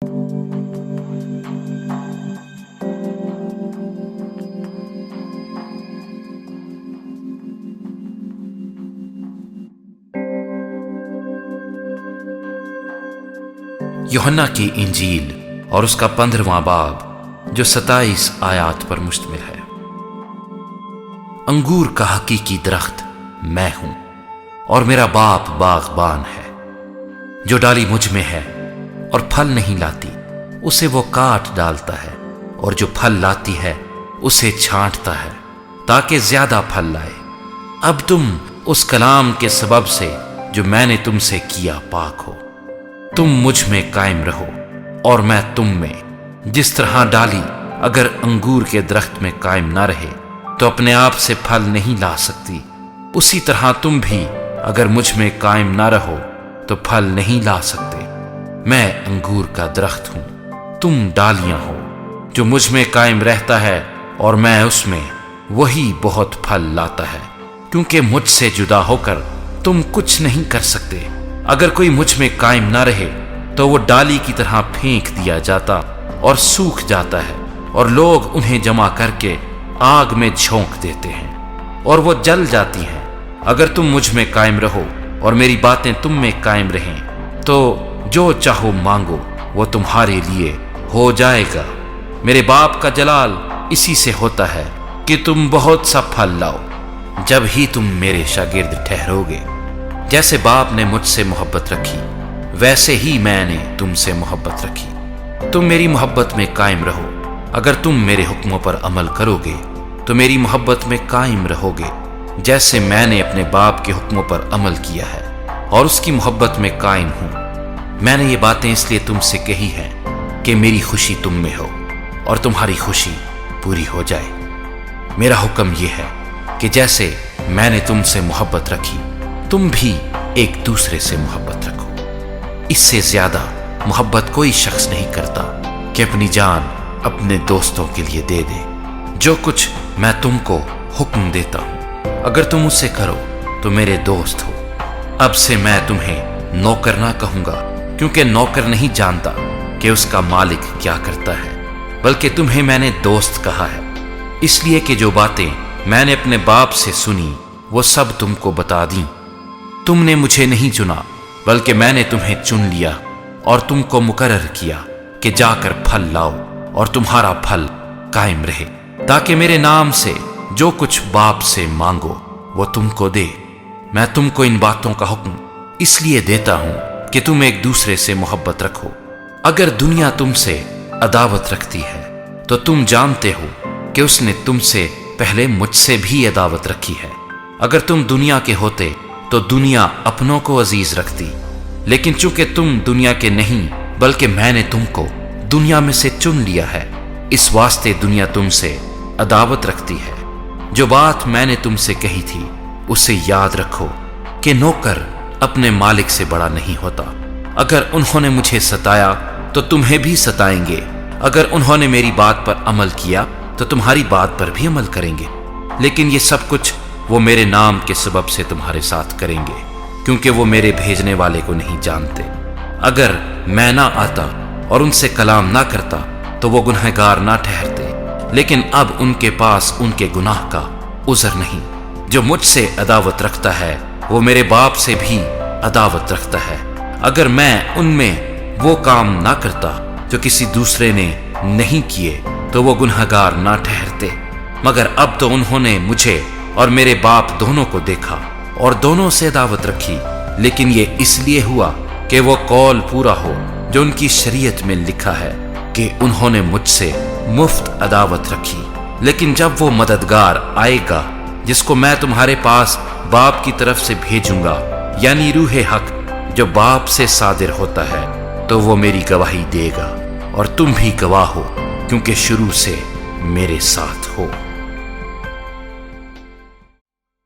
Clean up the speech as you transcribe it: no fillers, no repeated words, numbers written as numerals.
यूहन्ना की इंजील और उसका 15वां बाब जो 27 आयात पर मुश्तमिल है। अंगूर का हकीकी दरख्त मैं हूं और मेरा बाप बागबान है। जो डाली मुझ में है और फल नहीं लाती उसे वो काट डालता है, और जो फल लाती है उसे छांटता है ताकि ज्यादा फल लाए। अब तुम उस कलाम के सबब से जो मैंने तुमसे किया पाक हो। तुम मुझ में कायम रहो और मैं तुम में। जिस तरह डाली अगर अंगूर के दरख्त में कायम ना रहे तो अपने आप से फल नहीं ला सकती, उसी तरह तुम भी अगर मुझ में कायम ना रहो तो फल नहीं ला सकते। मैं अंगूर का दरख्त हूं, तुम डालियां हो। जो मुझ में कायम रहता है और मैं उसमें, वही बहुत फल लाता है, क्योंकि मुझसे जुदा होकर तुम कुछ नहीं कर सकते। अगर कोई मुझ में कायम ना रहे तो वो डाली की तरह फेंक दिया जाता और सूख जाता है, और लोग उन्हें जमा करके आग में झोंक देते हैं और वो जल जाती हैं। अगर तुम मुझ में कायम रहो और मेरी बातें तुम में कायम रहें तो जो चाहो मांगो वो तुम्हारे लिए हो जाएगा। मेरे बाप का जलाल इसी से होता है कि तुम बहुत सा फल लाओ, जब ही तुम मेरे शागिर्द ठहरोगे। जैसे बाप ने मुझसे मोहब्बत रखी वैसे ही मैंने तुमसे मोहब्बत रखी। तुम मेरी मोहब्बत में कायम रहो। अगर तुम मेरे हुक्मों पर अमल करोगे तो मेरी मोहब्बत में कायम रहोगे, जैसे मैंने अपने बाप के हुक्मों पर अमल किया है और उसकी मोहब्बत में कायम हूं। मैंने ये बातें इसलिए तुमसे कही हैं कि मेरी खुशी तुम में हो और तुम्हारी खुशी पूरी हो जाए। मेरा हुक्म यह है कि जैसे मैंने तुमसे मोहब्बत रखी तुम भी एक दूसरे से मोहब्बत रखो। इससे ज्यादा मोहब्बत कोई शख्स नहीं करता कि अपनी जान अपने दोस्तों के लिए दे दे। जो कुछ मैं तुमको हुक्म देता हूं अगर तुम उसे करो तो मेरे दोस्त हो। अब से मैं तुम्हें नौकर ना कहूंगा, क्योंकि नौकर नहीं जानता कि उसका मालिक क्या करता है, बल्कि तुम्हें मैंने दोस्त कहा है, इसलिए कि जो बातें मैंने अपने बाप से सुनी वो सब तुमको बता दी। तुमने मुझे नहीं चुना बल्कि मैंने तुम्हें चुन लिया और तुमको मुकर्रर किया कि जाकर फल लाओ और तुम्हारा फल कायम रहे, ताकि मेरे नाम से जो कुछ बाप से मांगो वो तुमको दे। मैं तुमको इन बातों का हुक्म इसलिए देता हूं कि तुम एक दूसरे से मोहब्बत रखो। अगर दुनिया तुमसे अदावत रखती है तो तुम जानते हो कि उसने तुमसे पहले मुझसे भी अदावत रखी है। अगर तुम दुनिया के होते तो दुनिया अपनों को अजीज रखती, लेकिन चूंकि तुम दुनिया के नहीं बल्कि मैंने तुमको दुनिया में से चुन लिया है, इस वास्ते दुनिया तुमसे अदावत रखती है। जो बात मैंने तुमसे कही थी उसे याद रखो कि नौकर अपने मालिक से बड़ा नहीं होता। अगर उन्होंने मुझे सताया तो तुम्हें भी सताएंगे। अगर उन्होंने मेरी बात पर अमल किया तो तुम्हारी बात पर भी अमल करेंगे। लेकिन ये सब कुछ वो मेरे नाम के सबब से तुम्हारे साथ करेंगे, क्योंकि वो मेरे भेजने वाले को नहीं जानते। अगर मैं ना आता और उनसे कलाम ना करता तो वो गुनहगार ना ठहरते, लेकिन अब उनके पास उनके गुनाह का उज़र नहीं। जो मुझसे अदावत रखता है वो मेरे बाप से भी अदावत रखता है। अगर मैं उनमें वो काम ना करता जो किसी दूसरे ने नहीं किए तो वो गुनहगार ना ठहरते। मगर अब तो उन्होंने मुझे और मेरे बाप दोनों को देखा और दोनों से दावत रखी, लेकिन ये इसलिए हुआ कि वो कौल पूरा हो जो उनकी शरीयत में लिखा है कि उन्होंने मुझसे मुफ्त अदावत रखी। लेकिन जब वो मददगार आएगा जिसको मैं तुम्हारे पास बाप की तरफ से भेजूंगा, यानी रूह हक जो बाप से सादिर होता है, तो वो मेरी गवाही देगा और तुम भी गवाह हो, क्योंकि शुरू से मेरे साथ हो।